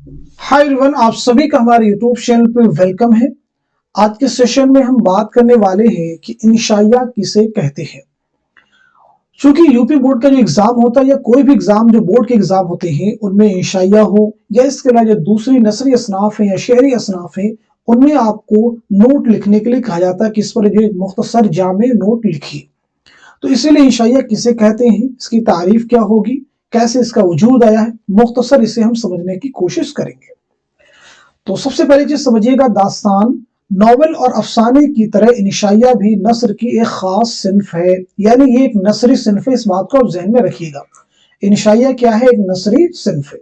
Hi everyone, आप सभी का हमारे यूट्यूब चैनल पे वेलकम है। आज के सेशन में हम बात करने वाले हैं कि इंशाइया किसे कहते हैं। चूंकि यूपी बोर्ड का जो एग्जाम होता है या कोई भी एग्जाम जो बोर्ड के एग्जाम होते हैं उनमें इंशाइया हो या इसके अलावा जो दूसरी नसरी असनाफ है या शहरी असनाफ है उनमें आपको नोट लिखने के लिए कहा जाता है कि इस पर जो मुख्तसर जामे नोट लिखिए। तो इसीलिए इंशाइया किसे कहते हैं, इसकी तारीफ क्या होगी, कैसे इसका वजूद आया है, मुख्तसर इसे हम समझने की कोशिश करेंगे। तो सबसे पहले चीज समझिएगा, दास्तान, नॉवल और अफसाने की तरह इंशाइया भी नस्र की एक खास सिन्फ है, यानी ये एक नसरी सिन्फ है। इस बात को आप जहन में रखिएगा। इंशाइया क्या है? एक नसरी सिन्फ है।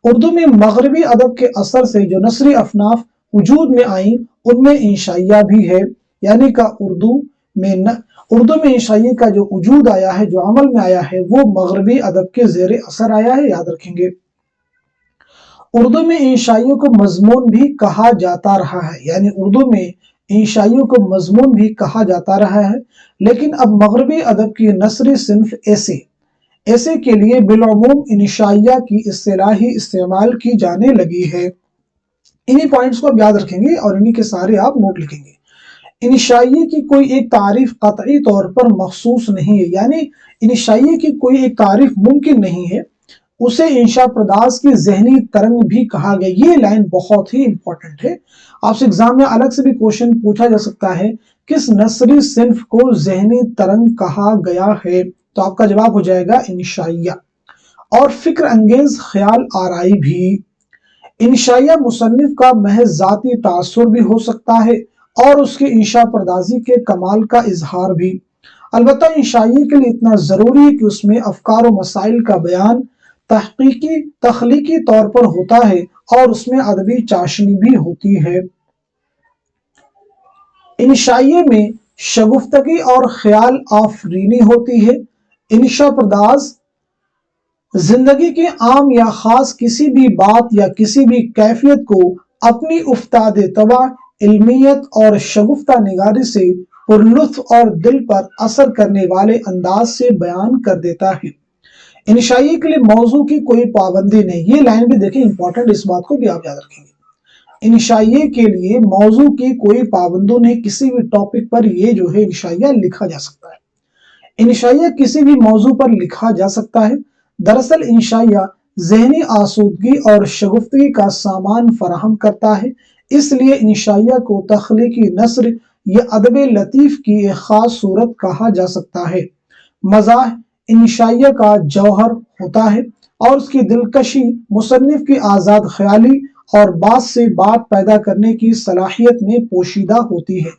उर्दू में मगरबी अदब के असर से जो नसरी अफनाफ वजूद में आई उनमें इंशाइया भी है, यानी का उर्दू में इंशाइया का जो वजूद आया है, जो अमल में आया है, वो मगरबी अदब के जेर असर आया है। याद रखेंगे, उर्दू में इंशाइयों को मजमून भी कहा जाता रहा है, यानी उर्दू में इंशाइयों को मजमून भी कहा जाता रहा है। लेकिन अब मगरबी अदब की नसरी सिन्फ ऐसे के लिए बिलउमूम इंशाइया की इस्तिलाही इस्तेमाल की जाने लगी है। इन्हीं पॉइंट्स को आप याद रखेंगे और इन्हीं के सारे आप नोट लिखेंगे। इंशाइये की कोई एक तारीफ कतई तौर पर मखसूस नहीं है, यानी इंशाइये की कोई एक तारीफ मुमकिन नहीं है। उसे इंशा प्रदास की जहनी तरंग भी कहा गया। ये लाइन बहुत ही इंपॉर्टेंट है। आपसे एग्जाम में अलग से भी क्वेश्चन पूछा जा सकता है, किस नसरी सिन्फ को जहनी तरंग कहा गया है? तो आपका जवाब हो जाएगा इंशाइया। और फिक्र अंगेज ख्याल आराई भी। इंशाइया मुसन्निफ का महज जाती तासुर भी हो सकता है और उसकी इंशा पर्दाजी के कमाल का इजहार भी। अलबत्ता इंशाइये के लिए इतना जरूरी है कि उसमें अफकार और मसाइल का बयान तख्लीकी तौर पर होता है और उसमें अदबी चाशनी भी होती है। इंशाइये में शगुफ्तगी और ख्याल आफरीनी होती है। इंशा पर्दाज जिंदगी के आम या खास किसी भी बात या किसी भी कैफियत को अपनी उफ्ताद तबा, इल्मियत और शगुफ्ता निगारी से पुरलुत्फ और दिल पर असर करने वाले अंदाज से बयान कर देता है। इंशाइये के लिए मौजू की कोई पाबंदी नहीं। ये लाइन भी देखें, इंपॉर्टेंट, इस बात को भी आप याद रखेंगे। इंशाइये के लिए मौजू की कोई पाबंदी नहीं, किसी भी टॉपिक पर ये जो है इंशाइया लिखा जा सकता है। इंशाइया किसी भी मौजू पर लिखा जा सकता है। दरअसल इंशाइया जहनी आसूदगी और शगुफ्तगी का सामान फराहम करता है, इसलिए इंशाइया को तख्लीकी नस्र या अदब लतीफ की एक खास सूरत कहा जा सकता है। मज़ाह इंशाइया का जौहर होता है और उसकी दिलकशी मुसन्निफ की आज़ाद ख्याली और बात से बात पैदा करने की सलाहियत में पोशीदा होती है,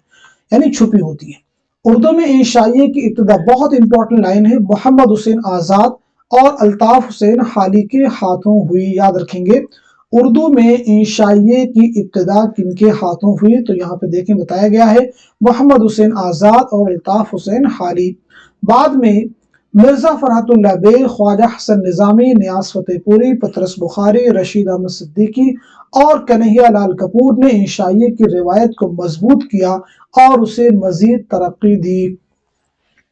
यानी छुपी होती है। उर्दू में इंशाइये की इब्तिदा बहुत इंपॉर्टेंट लाइन है, मोहम्मद हुसैन आज़ाद और अल्ताफ हुसैन हाली के हाथों हुई। याद रखेंगे, उर्दू में इंशाइये की इब्तिदा किनके हाथों हुई? तो यहाँ पे देखें, बताया गया है मोहम्मद हुसैन आज़ाद और अल्ताफ हुसैन हाली। बाद में मिर्जा फरहतुल्लाह बेग, ख्वाजा हसन निज़ामी, नियाज़ फतेहपुरी, पतरस बुखारी, रशीद अहमद सिद्दीकी और कन्हैया लाल कपूर ने इंशाइये की रिवायत को मजबूत किया और उसे मजीद तरक्की दी।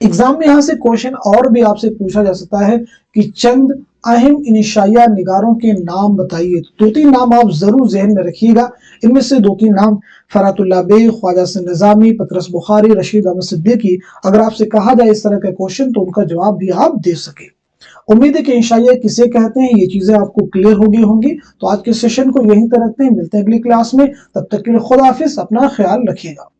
एग्जाम में यहाँ से क्वेश्चन और भी आपसे पूछा जा सकता है कि चंद अहम इंशाइया निगारों के नाम बताइए। तो 2-3 नाम आप जरूर जहन में रखिएगा। इनमें से 2-3 नाम फरहतुल्लाह बेग, ख्वाजा हसन निज़ामी, पतरस बुखारी, रशीद अहमद सिद्दीकी। अगर आपसे कहा जाए इस तरह का क्वेश्चन तो उनका जवाब भी आप दे सके। उम्मीद है कि इंशाइया किसे कहते हैं ये चीजें आपको क्लियर हो गई होंगी। तो आज के सेशन को यहीं तक रखते हैं, मिलते हैं अगली क्लास में। तब तक के लिए खुदा हाफिज, अपना ख्याल रखिएगा।